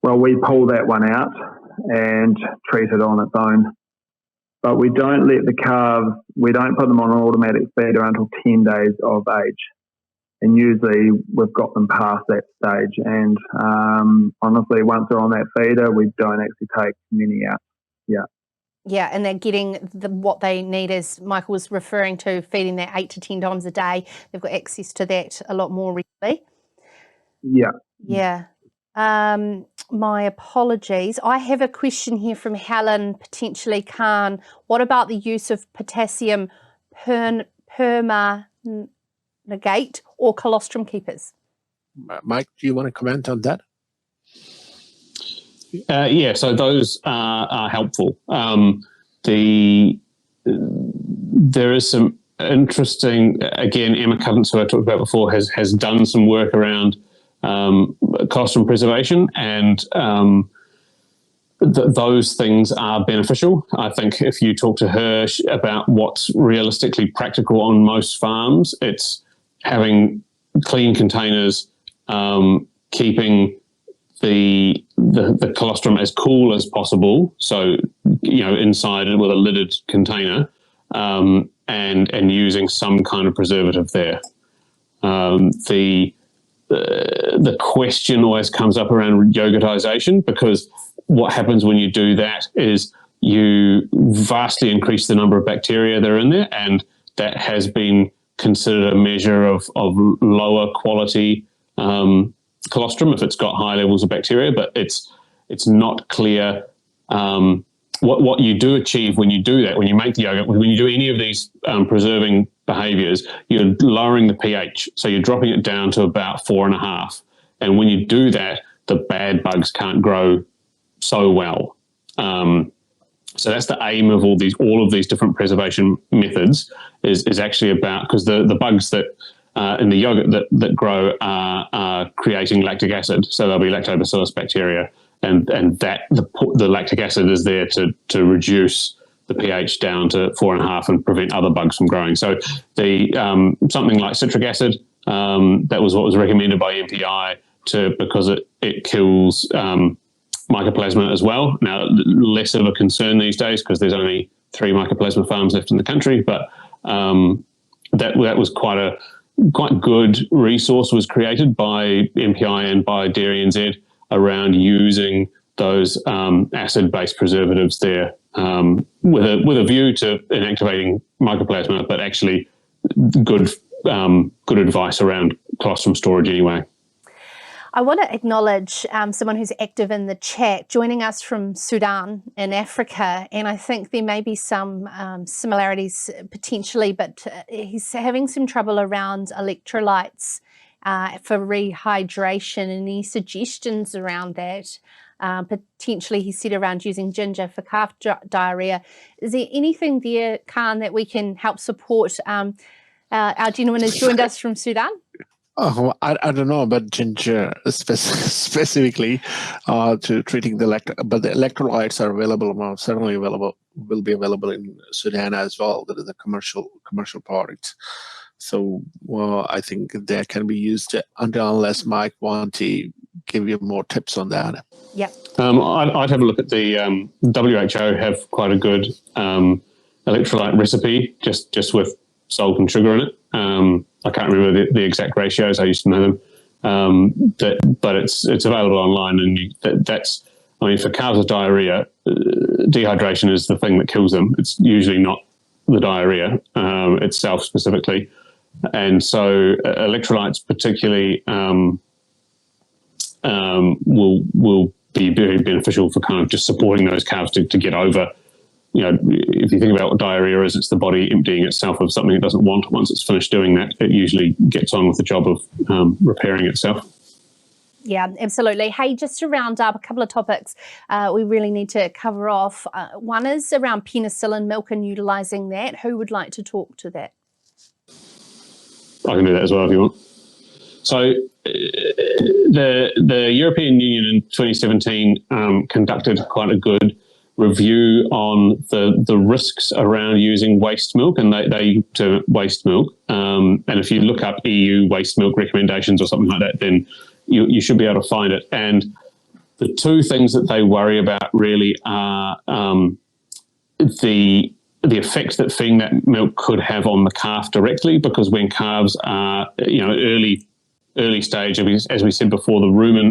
we pull that one out and treat it on its own. But we don't let the calves, we don't put them on an automatic feeder until 10 days of age. And usually we've got them past that stage. And honestly, once they're on that feeder, we don't actually take many out. Yeah.
Yeah, and they're getting what they need, as Michael was referring to, feeding that 8 to 10 times a day. They've got access to that a lot more regularly.
Yeah.
Yeah. My apologies. I have a question here from Helen, potentially Khan. What about the use of potassium permanganate or colostrum keepers?
Mike, do you want to comment on that?
So those are helpful. There is some interesting, again, Emma Covens, who I talked about before, has done some work around colostrum preservation, and those things are beneficial. I think if you talk to her about what's realistically practical on most farms, it's having clean containers, keeping the colostrum as cool as possible, so inside with a lidded container, and using some kind of preservative there. The question always comes up around yogurtization, because what happens when you do that is you vastly increase the number of bacteria that are in there, and that has been considered a measure of lower quality colostrum if it's got high levels of bacteria, but it's not clear what you do achieve when you do that. When you make the yogurt, when you do any of these preserving behaviors, you're lowering the pH, so you're dropping it down to about 4.5. And when you do that, the bad bugs can't grow so well. So that's the aim of all of these different preservation methods is actually about, because the bugs that in the yogurt that grow are creating lactic acid, so there'll be lactobacillus bacteria, and that the lactic acid is there to reduce the pH down to 4.5 and prevent other bugs from growing. So the something like citric acid, that was what was recommended by MPI because it kills mycoplasma as well. Now, less of a concern these days because there's only 3 mycoplasma farms left in the country, but that was quite good resource was created by MPI and by Dairy NZ around using those acid-based preservatives there with a view to inactivating mycoplasma, but actually good advice around colostrum storage anyway.
I want to acknowledge someone who's active in the chat, joining us from Sudan in Africa, and I think there may be some similarities potentially, but he's having some trouble around electrolytes for rehydration. Any suggestions around that? Potentially, he said around using ginger for calf diarrhea. Is there anything there, Khan, that we can help support? Our gentleman has joined us from Sudan.
Oh, I don't know about ginger specifically to treating but the electrolytes are available, certainly available, will be available in Sudan as well. That is a commercial product. So I think that can be used unless Mike wants to give you more tips on that.
Yeah.
I'd have a look at the WHO have quite a good electrolyte recipe just with salt and sugar in it. I can't remember the exact ratios. I used to know them, but it's available online, and that's. I mean, for calves with diarrhea, dehydration is the thing that kills them. It's usually not the diarrhea itself specifically, and so electrolytes particularly will be very beneficial for kind of just supporting those calves to get over. You know, if you think about what diarrhea is, it's the body emptying itself of something it doesn't want. Once it's finished doing that, it usually gets on with the job of repairing itself.
Yeah, absolutely. Hey, just to round up a couple of topics we really need to cover off. One is around penicillin milk and utilising that. Who would like to talk to that?
I can do that as well if you want. So the European Union in 2017 conducted quite a good review on the risks around using waste milk, and they term it waste milk. And if you look up EU waste milk recommendations or something like that, then you should be able to find it. And the two things that they worry about really are the effects that feeding that milk could have on the calf directly, because when calves are early stage, as we said before, the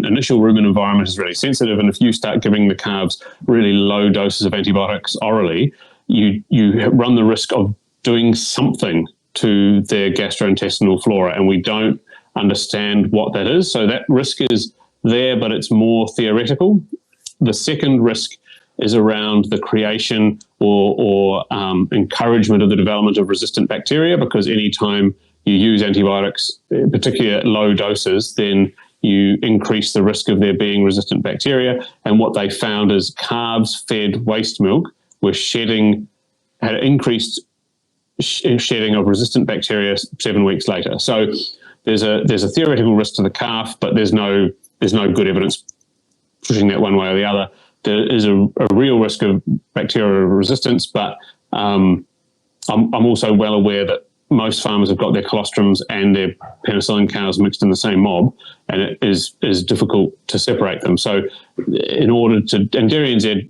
initial rumen environment is really sensitive, and if you start giving the calves really low doses of antibiotics orally, you run the risk of doing something to their gastrointestinal flora, and we don't understand what that is. So that risk is there, but it's more theoretical. The second risk is around the creation or encouragement of the development of resistant bacteria, because any time you use antibiotics, particularly at low doses, then you increase the risk of there being resistant bacteria. And what they found is calves fed waste milk had increased shedding of resistant bacteria 7 weeks later. So there's a theoretical risk to the calf, but there's no good evidence pushing that one way or the other. There is a real risk of bacterial resistance, but I'm also well aware that most farmers have got their colostrums and their penicillin cows mixed in the same mob, and it is difficult to separate them. So in order to, and Dairy NZ,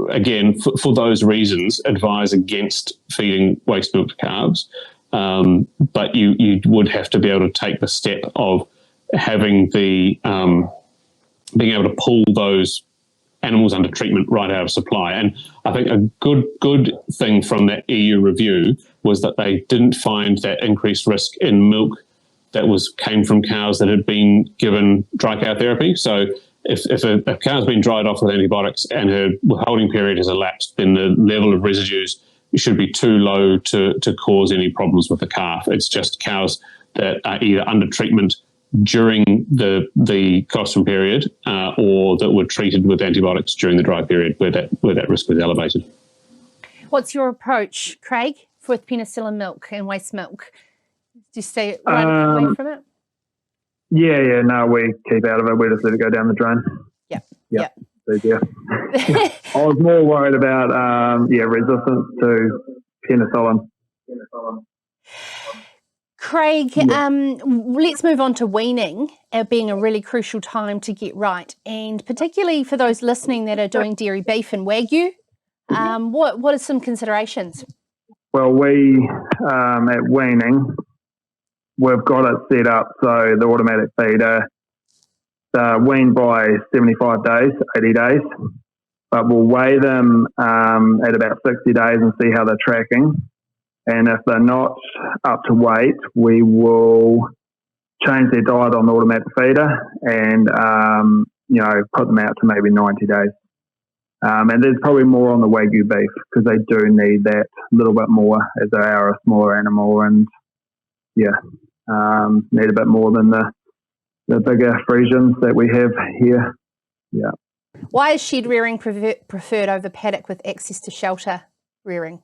again, for those reasons, advise against feeding waste milk to calves. But you would have to be able to take the step of having being able to pull those animals under treatment right out of supply. And I think a good thing from that EU review was that they didn't find that increased risk in milk that came from cows that had been given dry cow therapy. So if a cow's been dried off with antibiotics and her withholding period has elapsed, then the level of residues should be too low to cause any problems with the calf. It's just cows that are either under treatment during the colostrum period, or that were treated with antibiotics during the dry period where that risk was elevated.
What's your approach, Craig, with penicillin milk and waste milk? Do you stay right away from it?
Yeah, no, we keep out of it. We just let it go down the drain.
Yeah.
Yeah. I was more worried about resistance to penicillin.
Craig, let's move on to weaning, being a really crucial time to get right, and particularly for those listening that are doing dairy beef and Wagyu. What are some considerations?
Well, we at weaning, we've got it set up so the automatic feeder wean by 75 days, 80 days, but we'll weigh them at about 60 days and see how they're tracking. And if they're not up to weight, we will change their diet on the automatic feeder and, put them out to maybe 90 days. And there's probably more on the Wagyu beef because they do need that little bit more as they are a smaller animal and, need a bit more than the bigger Friesians that we have here. Yeah.
Why is shed rearing preferred over paddock with access to shelter rearing?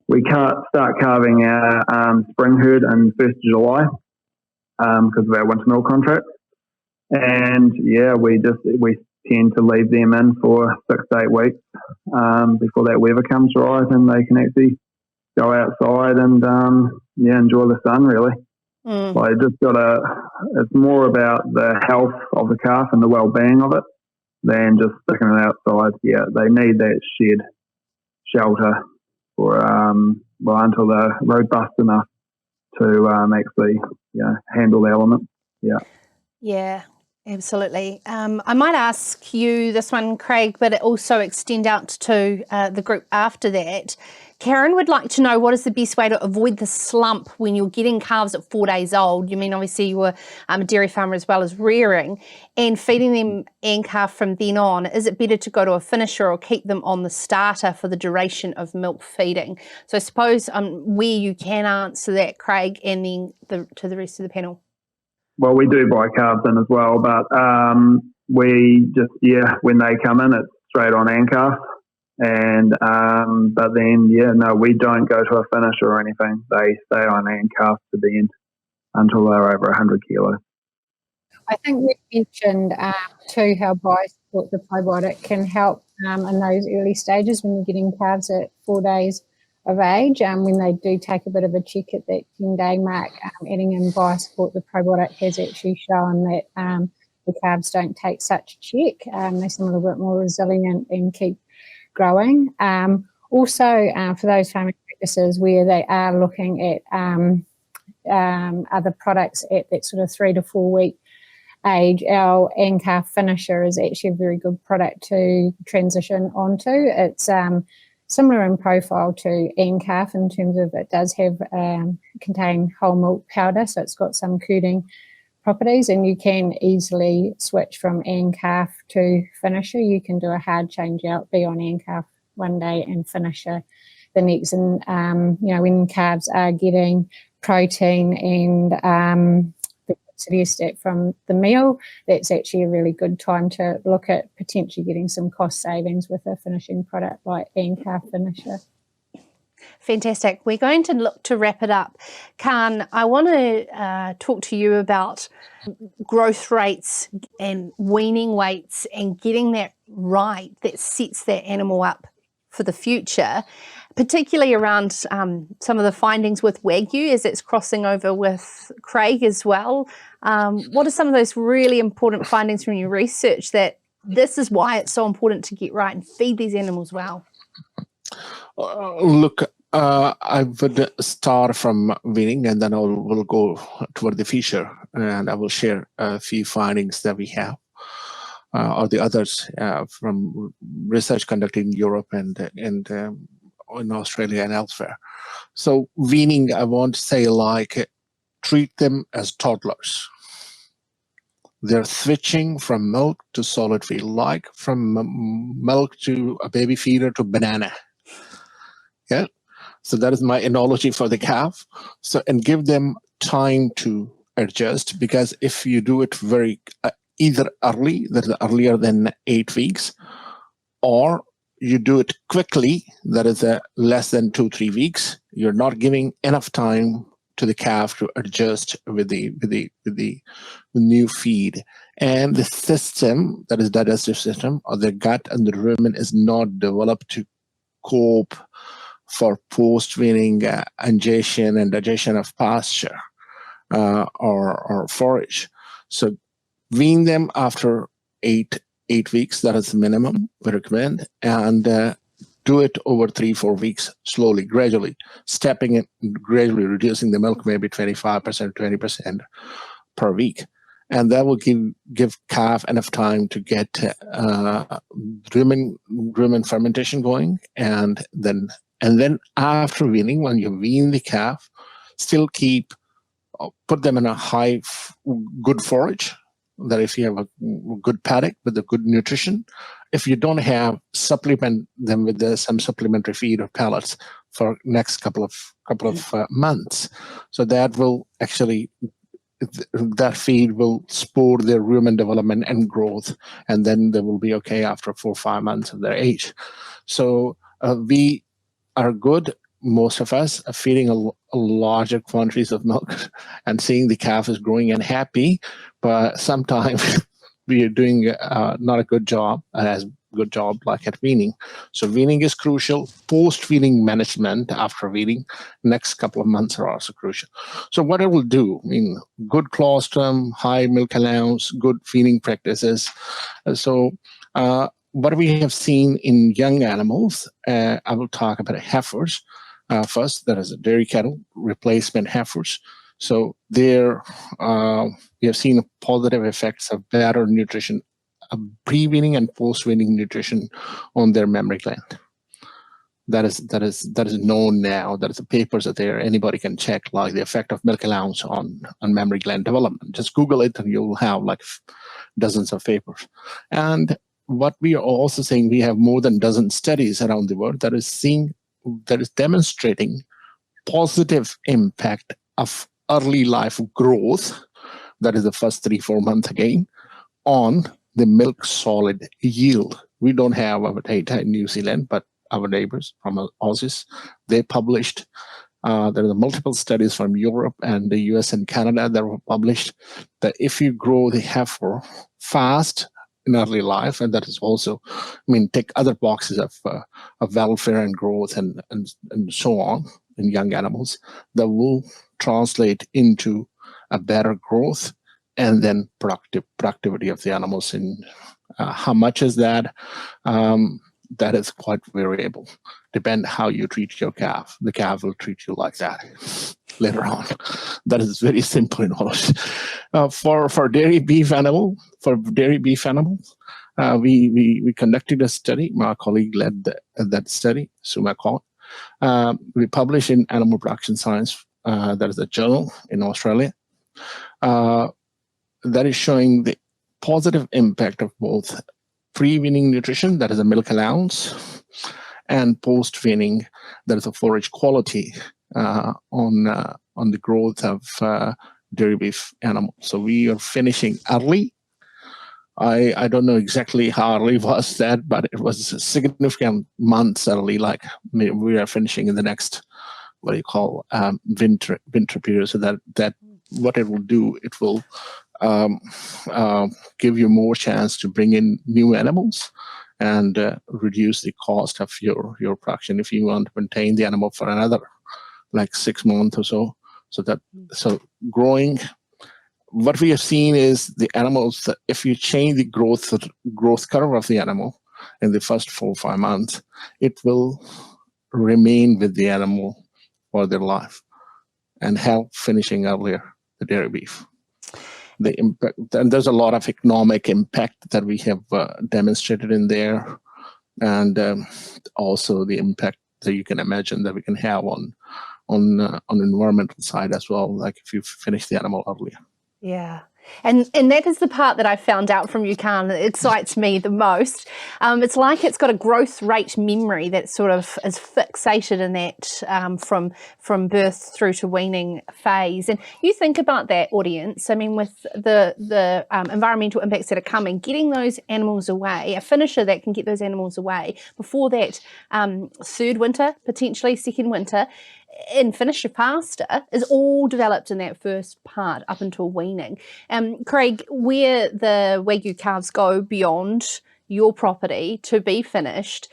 We can't start calving our spring herd on 1st of July because of our winter milk contract. And we tend to leave them in for 6 to 8 weeks before that weather comes right and they can actually go outside and enjoy the sun really. Like it's more about the health of the calf and the well-being of it than just sticking it outside. Yeah, they need that shed shelter for until they're robust enough to actually handle the elements.
Yeah, absolutely. I might ask you this one, Craig, but it also extend out to the group after that. Karen would like to know what is the best way to avoid the slump when you're getting calves at 4 days old. You mean obviously you were a dairy farmer as well as rearing and feeding them and calf from then on. Is it better to go to a finisher or keep them on the starter for the duration of milk feeding? So I suppose where you can answer that, Craig, and then to the rest of the panel.
Well, we do buy calves in as well, but we just, when they come in, it's straight on ANCAF. And, but then, we don't go to a finisher or anything. They stay on ANCAF to the end until they're over 100 kilos.
I think we mentioned too how support the probiotic can help in those early stages when you're getting calves at 4 days of age. When they do take a bit of a check at that 10-day mark, adding in support the probiotic has actually shown that the calves don't take such a check. They seem a little bit more resilient and keep growing. Also, for those farming practices where they are looking at other products at that sort of 3 to 4 week age, our ANCAF finisher is actually a very good product to transition onto. It's similar in profile to ANCAF in terms of it does have contain whole milk powder, so it's got some curding properties, and you can easily switch from ANCAF to finisher. You can do a hard change out, be on ANCAF one day and finisher the next. And when calves are getting protein and the suggested from the meal, that's actually a really good time to look at potentially getting some cost savings with a finishing product like ANCAF finisher.
Fantastic. We're going to look to wrap it up. Khan, I want to talk to you about growth rates and weaning weights and getting that right that sets that animal up for the future, particularly around some of the findings with Wagyu as it's crossing over with Craig as well. What are some of those really important findings from your research that this is why it's so important to get right and feed these animals well?
I would start from weaning and then we'll go toward the future, and I will share a few findings that we have or the others from research conducted in Europe and in Australia and elsewhere. So weaning, I want to say, like, treat them as toddlers. They're switching from milk to solid feed, like from milk to a baby feeder to banana. Yeah. So that is my analogy for the calf. So, and give them time to adjust, because if you do it very either early, that is earlier than 8 weeks, or you do it quickly, that is less than 2-3 weeks, you're not giving enough time to the calf to adjust with the new feed. And the system, that is digestive system, or the gut and the rumen, is not developed to cope for post-weaning ingestion and digestion of pasture or forage. So wean them after 8 weeks, that is the minimum we recommend, and do it over 3-4 weeks, slowly, gradually, stepping it, gradually reducing the milk, maybe 25%, 20% per week. And that will give calf enough time to get rumen fermentation going, and then after weaning, when you wean the calf, still put them in a good forage. That if you have a good paddock with a good nutrition, if you don't have, supplement them with some supplementary feed or pellets for next couple of months. So that will actually, that feed will spur their rumen development and growth, and then they will be okay after 4 or 5 months of their age. So we are good. Most of us are feeding a larger quantities of milk and seeing the calf is growing and happy, but sometimes we are doing not a good job, like at weaning. So weaning is crucial. Post-weaning management after weaning, next couple of months are also crucial. So what it will do, good colostrum, high milk allowance, good feeding practices. So what we have seen in young animals, I will talk about heifers. First, that is a dairy cattle, replacement heifers. So there, we have seen positive effects of better nutrition, pre-weaning and post-weaning nutrition on their mammary gland. That is known now. That is, the papers are there. Anybody can check, like the effect of milk allowance on mammary gland development. Just Google it, and you'll have like dozens of papers. And what we are also saying, we have more than a dozen studies around the world that is demonstrating positive impact of early life growth, that is the first 3-4 months again, on the milk solid yield. We don't have our data in New Zealand, but our neighbors from Aussies, they published, there are multiple studies from Europe and the US and Canada that were published, that if you grow the heifer fast in early life, and that is also, tick other boxes of welfare and growth and so on in young animals, that will translate into a better growth and then productivity of the animals. And how much is that? That is quite variable. Depend how you treat your calf. The calf will treat you like that later on. That is very simple knowledge. For dairy beef animals, we conducted a study. My colleague led that study, Ajmal Khan. We published in Animal Production Science. That is a journal in Australia. That is showing the positive impact of both pre-weaning nutrition, that is a milk allowance, and post-weaning, that is a forage quality on the growth of dairy beef animals. So we are finishing early. I don't know exactly how early was that, but it was a significant months early. Like we are finishing in the next, winter period. So that what it will do, it will give you more chance to bring in new animals and reduce the cost of your production if you want to maintain the animal for another 6 months or so. So growing, what we have seen is the animals, if you change the growth curve of the animal in the first 4 or 5 months, it will remain with the animal for their life and help finishing earlier the dairy beef. The impact, and there's a lot of economic impact that we have demonstrated in there, and also the impact that you can imagine that we can have on the environmental side as well, like if you finish the animal earlier.
Yeah.
And that is the part that I found out from you, Khan, that excites me the most. It's like it's got a growth rate memory that sort of is fixated in that from birth through to weaning phase. And you think about that, audience. I mean, with the environmental impacts that are coming, getting those animals away, a finisher that can get those animals away before that third winter, potentially second winter, and finish faster is all developed in that first part up until weaning. Craig, where the Wagyu calves go beyond your property to be finished,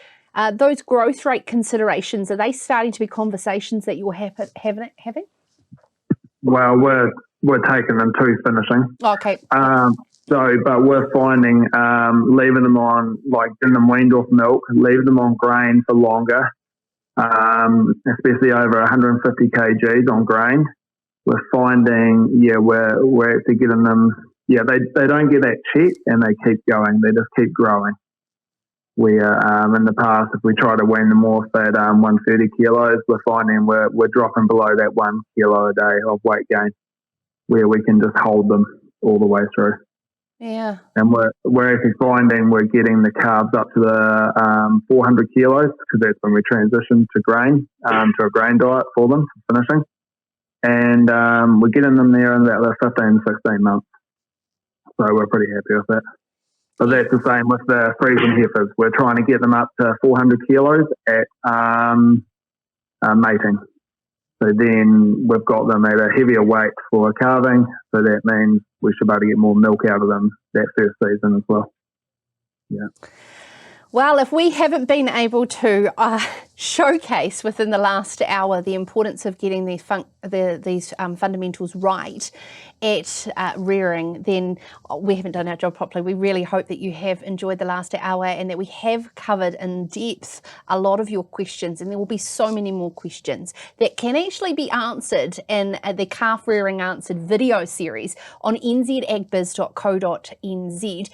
those growth rate considerations, are they starting to be conversations that you're having?
Well, we're taking them to finishing.
Okay.
But we're finding leaving them on, like getting them weaned off milk, leave them on grain for longer. Especially over 150 kgs on grain, we're finding, we're actually getting them, they don't get that check and they keep going, they just keep growing. We in the past, if we try to wean them off at 130 kilos, we're finding we're dropping below that 1 kilo a day of weight gain, where we can just hold them all the way through.
Yeah.
And we're actually finding we're getting the carbs up to the 400 kilos, because that's when we transition to grain, to a grain diet for them, for finishing. And we're getting them there in about 15, 16 months. So we're pretty happy with that. But that's the same with the freezing heifers. We're trying to get them up to 400 kilos at mating. So then we've got them at a heavier weight for calving. So that means we should be able to get more milk out of them that first season as well. Yeah.
Well, if we haven't been able to showcase within the last hour the importance of getting these fundamentals right at rearing, then we haven't done our job properly. We really hope that you have enjoyed the last hour and that we have covered in depth a lot of your questions, and there will be so many more questions that can actually be answered in the Calf Rearing Answered video series on NZAgBiz.co.nz.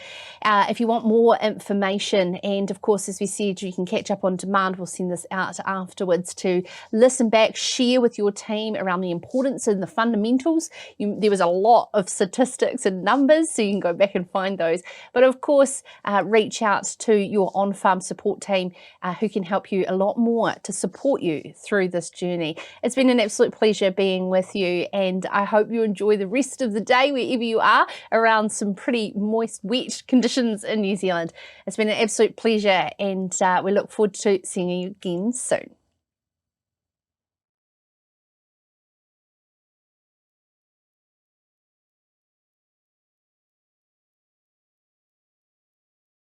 If you want more information, and of course, as we said, you can catch up on demand. We'll send this out afterwards to listen back, share with your team around the importance of the fundamentals. There was a lot of statistics and numbers, so you can go back and find those. But of course, reach out to your on-farm support team who can help you a lot more to support you through this journey. It's been an absolute pleasure being with you, and I hope you enjoy the rest of the day wherever you are around some pretty moist, wet conditions in New Zealand. It's been an absolute pleasure, and we look forward to seeing you again soon.